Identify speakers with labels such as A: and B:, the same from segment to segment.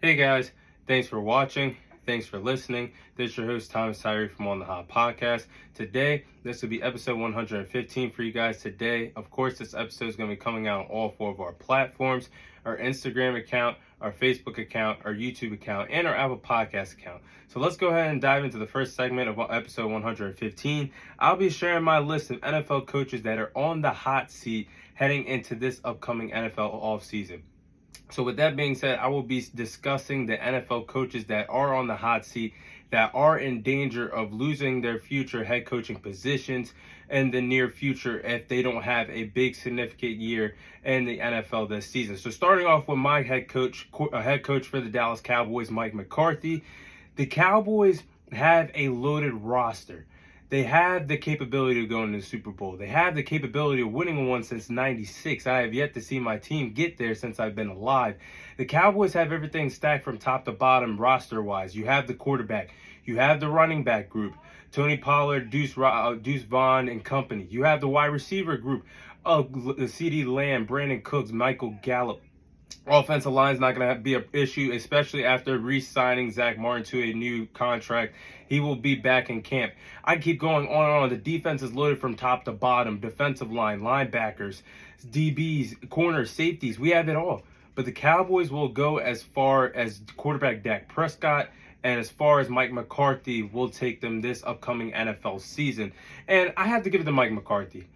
A: Hey guys, thanks for watching. Thanks for listening. This is your host Thomas Tyree from On the Hot Podcast. Today, this will be episode 115 for you guys today. Of course, this episode is going to be coming out on all four of our platforms: our Instagram account, our Facebook account, our YouTube account, and our Apple Podcast account. So let's go ahead and dive into the first segment of episode 115. I'll be sharing my list of NFL coaches that are on the hot seat heading into this upcoming NFL offseason. So with that being said, I will be discussing the NFL coaches that are on the hot seat, that are in danger of losing their future head coaching positions in the near future if they don't have a big significant year in the NFL this season. So starting off with my head coach for the Dallas Cowboys, Mike McCarthy. The Cowboys have a loaded roster. They have the capability of going to the Super Bowl. They have the capability of winning one since '96. I have yet to see my team get there since I've been alive. The Cowboys have everything stacked from top to bottom roster-wise. You have the quarterback. You have the running back group. Tony Pollard, Deuce Vaughn, and company. You have the wide receiver group of CeeDee Lamb, Brandon Cooks, Michael Gallup. Offensive line is not going to be an issue, especially after re-signing Zach Martin to a new contract. He will be back in camp. I keep going on and on. The defense is loaded from top to bottom. Defensive line, linebackers, DBs, corners, safeties. We have it all. But the Cowboys will go as far as quarterback Dak Prescott, and as far as Mike McCarthy will take them this upcoming NFL season. And I have to give it to Mike McCarthy.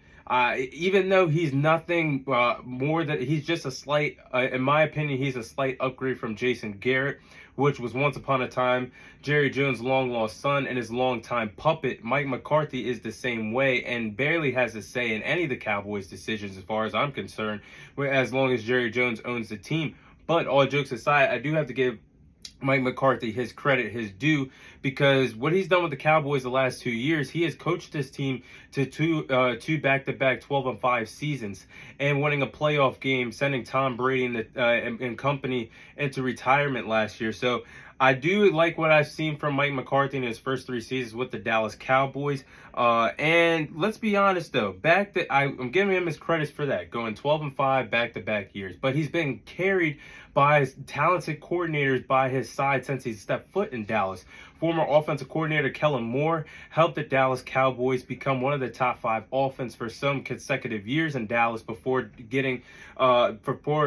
A: Even though he's nothing more than, he's just a slight, in my opinion, he's a slight upgrade from Jason Garrett, which was once upon a time Jerry Jones' long-lost son and his longtime puppet. Mike McCarthy is the same way and barely has a say in any of the Cowboys' decisions as far as I'm concerned, as long as Jerry Jones owns the team. But all jokes aside, I do have to give Mike McCarthy his credit, his due, because what he's done with the Cowboys the last 2 years, he has coached this team to two back-to-back 12-5 seasons and winning a playoff game, sending Tom Brady and company into retirement last year. So I do like what I've seen from Mike McCarthy in his first 3 seasons with the Dallas Cowboys. And let's be honest, though, I'm giving him his credits for that, going 12-5 back-to-back years. But he's been carried by his talented coordinators by his side since he stepped foot in Dallas. Former offensive coordinator Kellen Moore helped the Dallas Cowboys become one of the top 5 offense for some consecutive years in Dallas before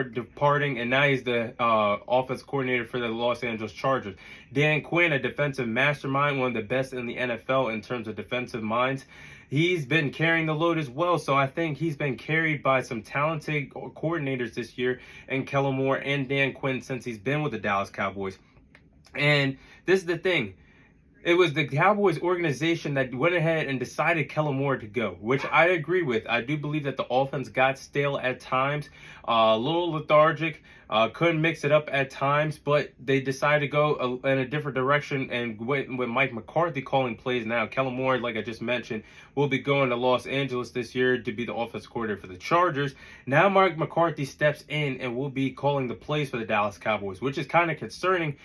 A: departing, and now he's the offense coordinator for the Los Angeles Chargers. Dan Quinn, a defensive mastermind, one of the best in the NFL in terms of defensive minds. He's been carrying the load as well, so I think he's been carried by some talented coordinators this year, and Kellen Moore and Dan Quinn since he's been with the Dallas Cowboys. And this is the thing. It was the Cowboys organization that went ahead and decided Kellen Moore to go, which I agree with. I do believe that the offense got stale at times, a little lethargic, couldn't mix it up at times, but they decided to go in a different direction and went with Mike McCarthy calling plays now. Kellen Moore, like I just mentioned, will be going to Los Angeles this year to be the offense coordinator for the Chargers. Now Mike McCarthy steps in and will be calling the plays for the Dallas Cowboys, which is kind of concerning,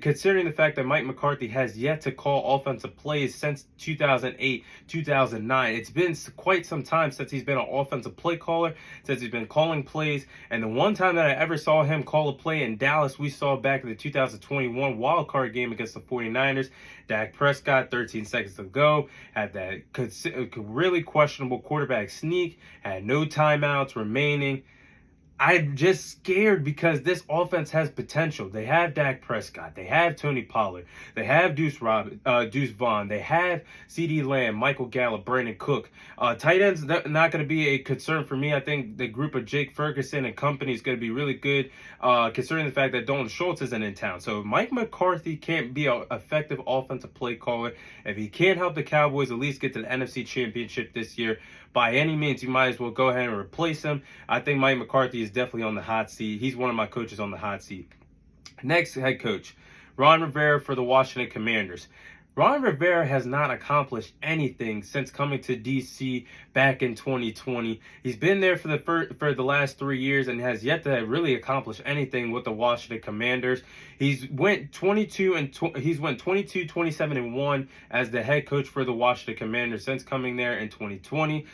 A: considering the fact that Mike McCarthy has yet to call offensive plays since 2008, 2009. It's been quite some time since he's been an offensive play caller, since he's been calling plays. And the one time that I ever saw him call a play in Dallas, we saw back in the 2021 wildcard game against the 49ers. Dak Prescott, 13 seconds to go, had that really questionable quarterback sneak, had no timeouts remaining. I'm just scared because this offense has potential. They have Dak Prescott. They have Tony Pollard. They have Deuce Vaughn. They have CeeDee Lamb, Michael Gallup, Brandon Cook. Tight ends not going to be a concern for me. I think the group of Jake Ferguson and company is going to be really good, considering the fact that Dalton Schultz isn't in town. So if Mike McCarthy can't be an effective offensive play caller, if he can't help the Cowboys at least get to the NFC Championship this year, by any means, you might as well go ahead and replace him. I think Mike McCarthy is definitely on the hot seat. He's one of my coaches on the hot seat. Next head coach, Ron Rivera for the Washington Commanders. Ron Rivera has not accomplished anything since coming to DC back in 2020. He's been there for the last 3 years and has yet to really accomplish anything with the Washington Commanders. He's went 22, 27 and 1 as the head coach for the Washington Commanders since coming there in 2020.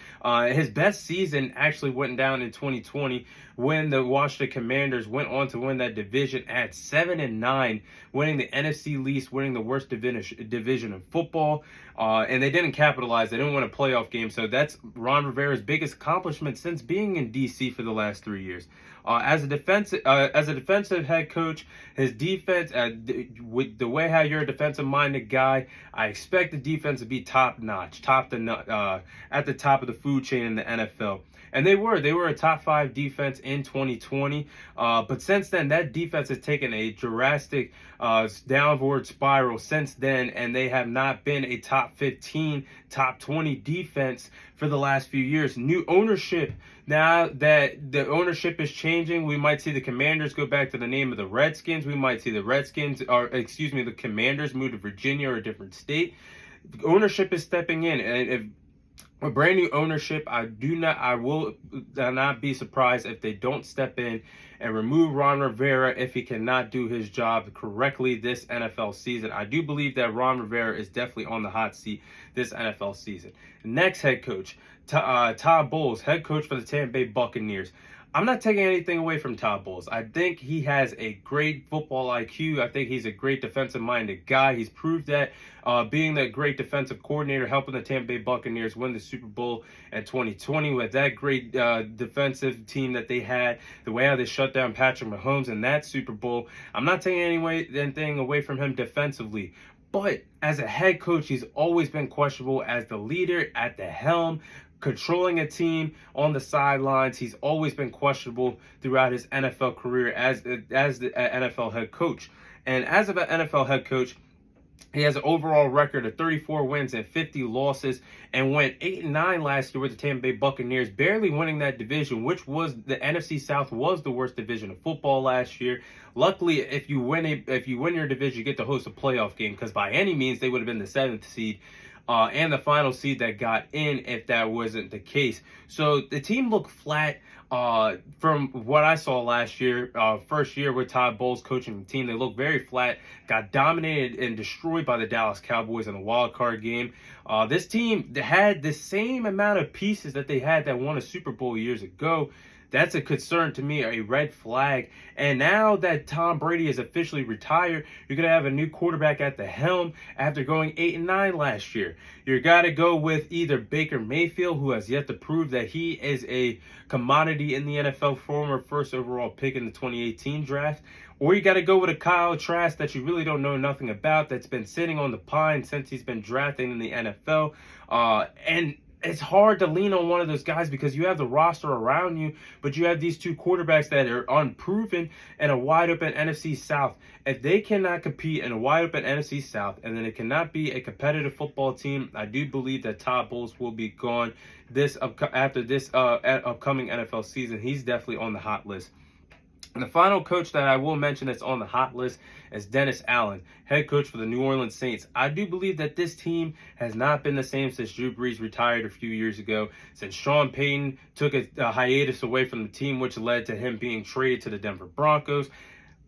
A: His best season actually went down in 2020 when the Washington Commanders went on to win that division at 7-9, winning the NFC least, winning the worst division of football. And they didn't capitalize. They didn't win a playoff game. So that's Ron Rivera's biggest accomplishment since being in DC for the last 3 years. As a defensive head coach, his defense, with the way how you're a defensive-minded guy, I expect the defense to be top-notch, at the top of the food chain in the NFL. And they were a top 5 defense in 2020. But since then, that defense has taken a drastic downward spiral since then, and they have not been a top 15, top 20 defense for the last few years. New ownership. Now that the ownership is changing, we might see the Commanders go back to the name of the Redskins. We might see the Commanders move to Virginia or a different state. Ownership is stepping in, and if with brand new ownership, I will not be surprised if they don't step in and remove Ron Rivera if he cannot do his job correctly this NFL season. I do believe that Ron Rivera is definitely on the hot seat this NFL season. Next head coach, Todd Bowles, head coach for the Tampa Bay Buccaneers. I'm not taking anything away from Todd Bowles. I think he has a great football IQ. I think he's a great defensive-minded guy. He's proved that being the great defensive coordinator, helping the Tampa Bay Buccaneers win the Super Bowl in 2020 with that great defensive team that they had, the way how they shut down Patrick Mahomes in that Super Bowl. I'm not taking anything away from him defensively. But as a head coach, he's always been questionable as the leader at the helm, controlling a team on the sidelines. He's always been questionable throughout his NFL career as the NFL head coach. And as an NFL head coach, he has an overall record of 34 wins and 50 losses and went 8-9 last year with the Tampa Bay Buccaneers, barely winning that division, which was the NFC South was the worst division of football last year. Luckily, if you win your division, you get to host a playoff game, because by any means they would have been the 7th seed. And the final seed that got in if that wasn't the case. So the team looked flat from what I saw last year. First year with Todd Bowles coaching the team, they looked very flat, got dominated and destroyed by the Dallas Cowboys in the wild card game. This team had the same amount of pieces that they had that won a Super Bowl years ago. That's a concern to me, a red flag. And now that Tom Brady is officially retired, you're going to have a new quarterback at the helm after going 8-9 last year. You're got to go with either Baker Mayfield, who has yet to prove that he is a commodity in the NFL, former first overall pick in the 2018 draft, or you got to go with a Kyle Trask that you really don't know nothing about, that's been sitting on the pine since he's been drafted in the NFL. And it's hard to lean on one of those guys because you have the roster around you, but you have these two quarterbacks that are unproven and a wide open NFC South. If they cannot compete in a wide open NFC South, and then it cannot be a competitive football team, I do believe that Todd Bowles will be gone after this upcoming NFL season. He's definitely on the hot list. And the final coach that I will mention that's on the hot list is Dennis Allen, head coach for the New Orleans Saints. I do believe that this team has not been the same since Drew Brees retired a few years ago, since Sean Payton took a hiatus away from the team, which led to him being traded to the Denver Broncos.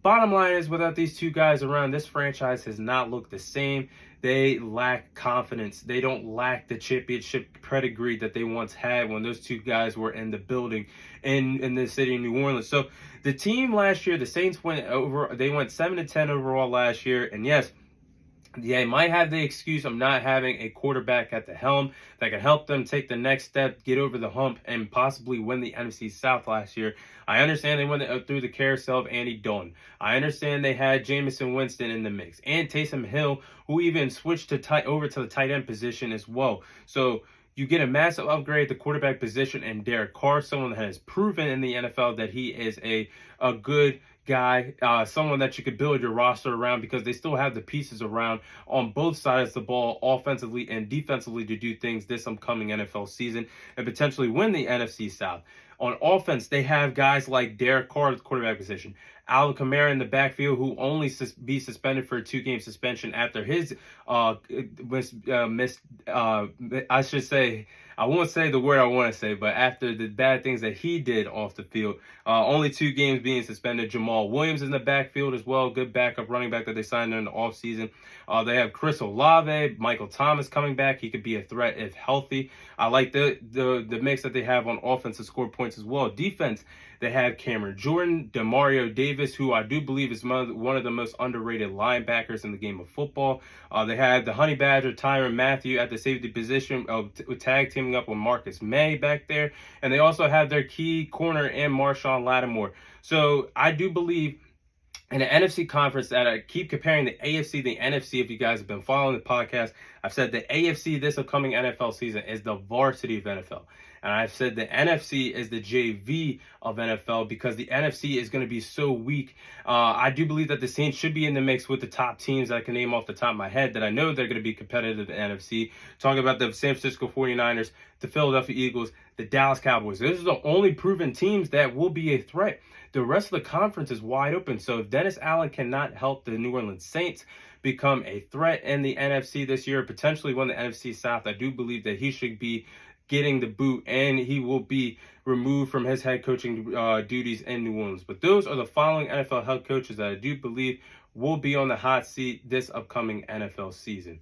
A: Bottom line is, without these two guys around, this franchise has not looked the same. They lack confidence. They don't lack the championship pedigree that they once had when those two guys were in the building in the city of New Orleans. So the team last year, the Saints went 7-10 overall last year. And yes, they might have the excuse of not having a quarterback at the helm that can help them take the next step, get over the hump, and possibly win the NFC South last year. I understand they went through the carousel of Andy Dalton. I understand they had Jameson Winston in the mix and Taysom Hill, who even switched over to the tight end position as well. So you get a massive upgrade at the quarterback position, and Derek Carr, someone that has proven in the NFL that he is a good guy, someone that you could build your roster around, because they still have the pieces around on both sides of the ball, offensively and defensively, to do things this upcoming NFL season and potentially win the NFC South. On offense, they have guys like Derek Carr at the quarterback position, Alvin Kamara in the backfield, who only be suspended for a 2-game suspension after his missed. I should say. I won't say the word I want to say, but after the bad things that he did off the field, only 2 games being suspended. Jamal Williams in the backfield as well, good backup running back that they signed in the offseason. They have Chris Olave, Michael Thomas coming back. He could be a threat if healthy. I like the mix that they have on offense to score points as well. Defense, they have Cameron Jordan, Demario Davis, who I do believe is one of the most underrated linebackers in the game of football. They have the Honey Badger, Tyrann Mathieu at the safety position, tag teaming up with Marcus May back there. And they also have their key corner in Marshawn Lattimore. So I do believe in the NFC conference that I keep comparing the AFC to the NFC. If you guys have been following the podcast, I've said the AFC this upcoming NFL season is the varsity of NFL. And I've said the NFC is the JV of NFL because the NFC is going to be so weak. I do believe that the Saints should be in the mix with the top teams that I can name off the top of my head that I know they're going to be competitive in the NFC. Talking about the San Francisco 49ers, the Philadelphia Eagles, the Dallas Cowboys. Those are the only proven teams that will be a threat. The rest of the conference is wide open. So if Dennis Allen cannot help the New Orleans Saints become a threat in the NFC this year, potentially win the NFC South, I do believe that he should be getting the boot and he will be removed from his head coaching duties in New Orleans. But those are the following NFL head coaches that I do believe will be on the hot seat this upcoming NFL season.